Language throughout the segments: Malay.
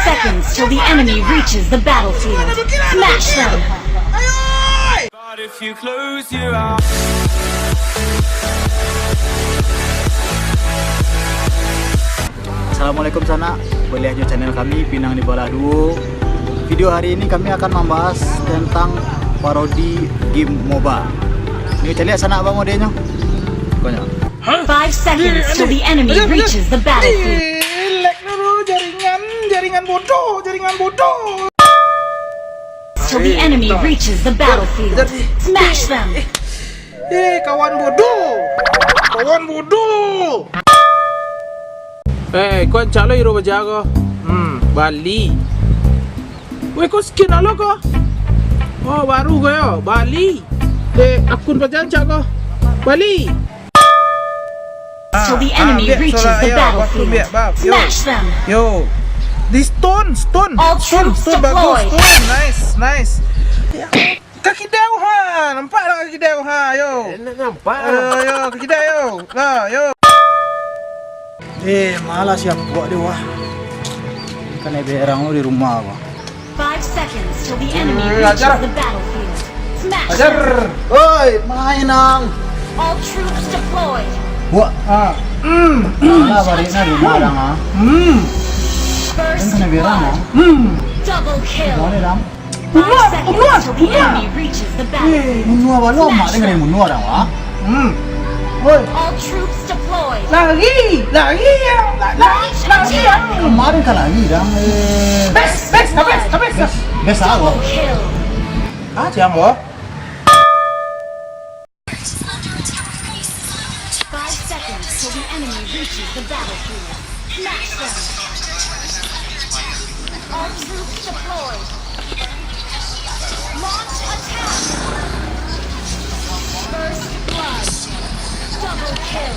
seconds till the enemy reaches the battlefield. Smash them! But if you close your eyes. Assalamualaikum sana, boleh aja channel kami Pinang di Bawah Duo. Video hari ini kami akan membahas tentang parodi game MOBA. Ini kita lihat sana apa modelnya. Pokoknya 5 seconds till the enemy reaches the battlefield. Lag dulu, jaringan bodoh. Till the enemy reaches the battlefield. Smash them! Kawan bodoh. Kau calo hero berjaga. Bali. Weh, kau skin ala kau? Oh, baru kau ya, Bali. Akun berjanca kau. Bali. Till the enemy reaches the battlefield. Smash them! Yo, di stone. All troops Bagus, deployed. stone. Nice. Kaki dew ha, nampak tak kaki dew ha, yo. Nampak. Yo, kaki dew. Lah, yo. malas ya buat dia wah. Kan berang lu di rumah apa. 5 seconds till the enemy reaches ajar. the battlefield. Smash Ajar. them! Oi, main nang. All troops deployed. Wah, mana barina di rumah dang ah. First Kan kena berang ah. blood. Double kill. Boleh dang. 5 seconds till the enemy reaches the battlefield. Munua balu mak dengan munua dang ah. Oi, All troops deployed. Lagi ya. Launch attack. kemarin kan lagi dang. Habis. Biasa Double aku. kill. Jam boh. 5 seconds till the enemy reaches the battlefield. Smash them. All troops deployed. Launch attack. First blood. Double kill.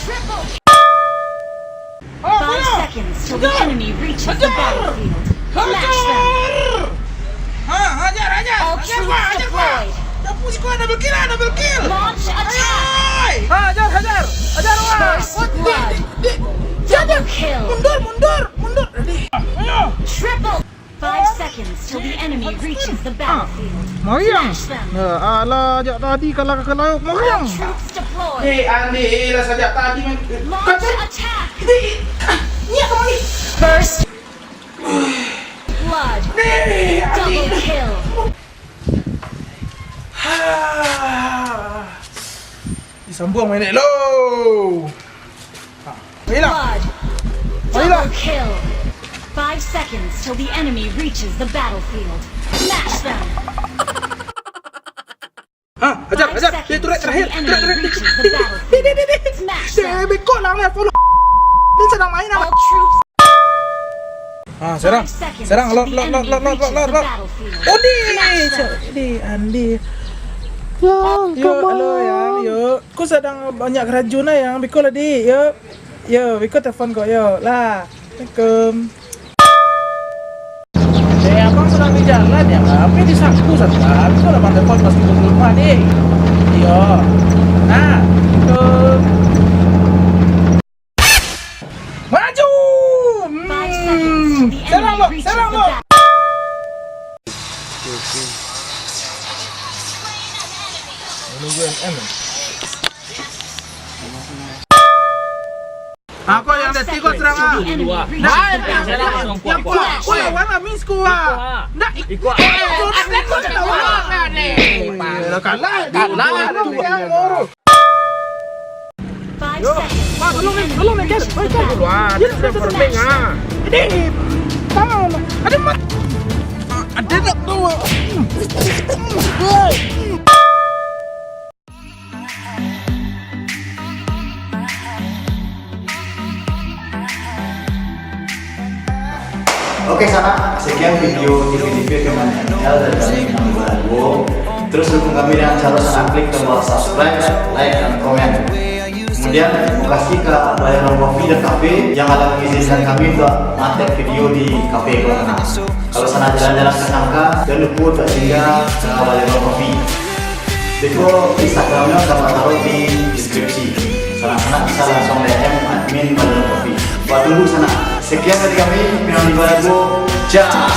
Triple kill. 5 seconds till the enemy reaches the battlefield. Smash them. Hajar. All troops deployed. Dapus kau double kill. Launch attack. Hajar. First blood. Double kill. Mundur. Ayo. Triple. 5 seconds till the enemy reaches the battlefield. Moyang. Smash them. Alah, jak tadi kalau All moyang. troops deployed. Andi lah sejak tadi Launch attack. Ni kamu ni. First blood. Double kill. Disambung mainit lo. Baiklah. Blood. Double kill. 5 seconds till the enemy reaches the battlefield. Smash them. Hajar. 5 seconds Dia turret till terakhir. the enemy reaches the battlefield. Smash them. Bekok lah ni follow. Dia sedang main All troops. serang. 5 seconds Serang till lot. the enemy reaches the battlefield. Andi. Halo yang, kau sedang banyak kerajaan lah yang, Biko lah di, Biko telefon kau, lah, Assalamualaikum. Abang sedang di jalan ya, apa di saku saja, Biko lah bang telefon pas di rumah di, nah, maju, 5 seconds till the enemy reaches the battlefield. Aku yang ada tiga serang ah. Yang kuat. Kau lawan lah miss kau ah. Nak ikut. Aku tak lawan ni. Kalah. 5 seconds. Tolong ni kan. Dulu ah. Dia sudah forming ah. Ini. Tangan. Ada mat. Ada nak tu. Oke sana, sekian video TV teman ML dan kami Pinang di Bawah Duo. Terus dukung kami dengan cara sana klik tombol subscribe, like, dan komen. Kemudian terima kasih ke Bayaran Coffee dan Cafe yang ada mengizinkan kami untuk mantek video di cafe kalau kena. Kalau sana jalan-jalan ke Sangka, jangan lupa untuk singgah ke Bayaran Coffee. Itu Instagramnya kami taruh di deskripsi. Sana-sana bisa langsung DM admin Bayaran Coffee. Buat dulu sana. Sekian dari kami, Pinang Lagu. Ciao.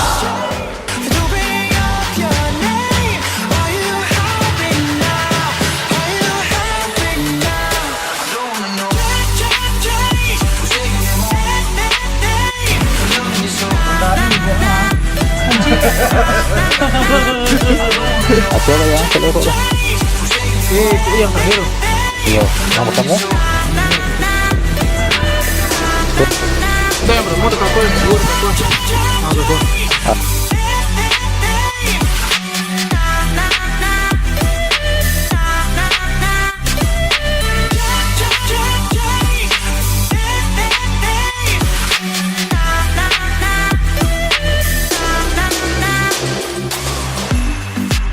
Apa lah yang seluruh lah. Itu yang terakhir. Iya, yang pertama. Udah yang pertama dekat aku, yang kedua dekat aku. Nah, dekat aku.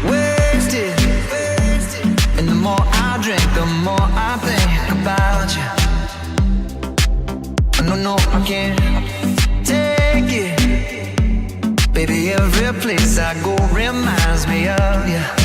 Wasted. And the more I drink, the more I think about you. No, I can't take it. Baby, every place I go reminds me of you.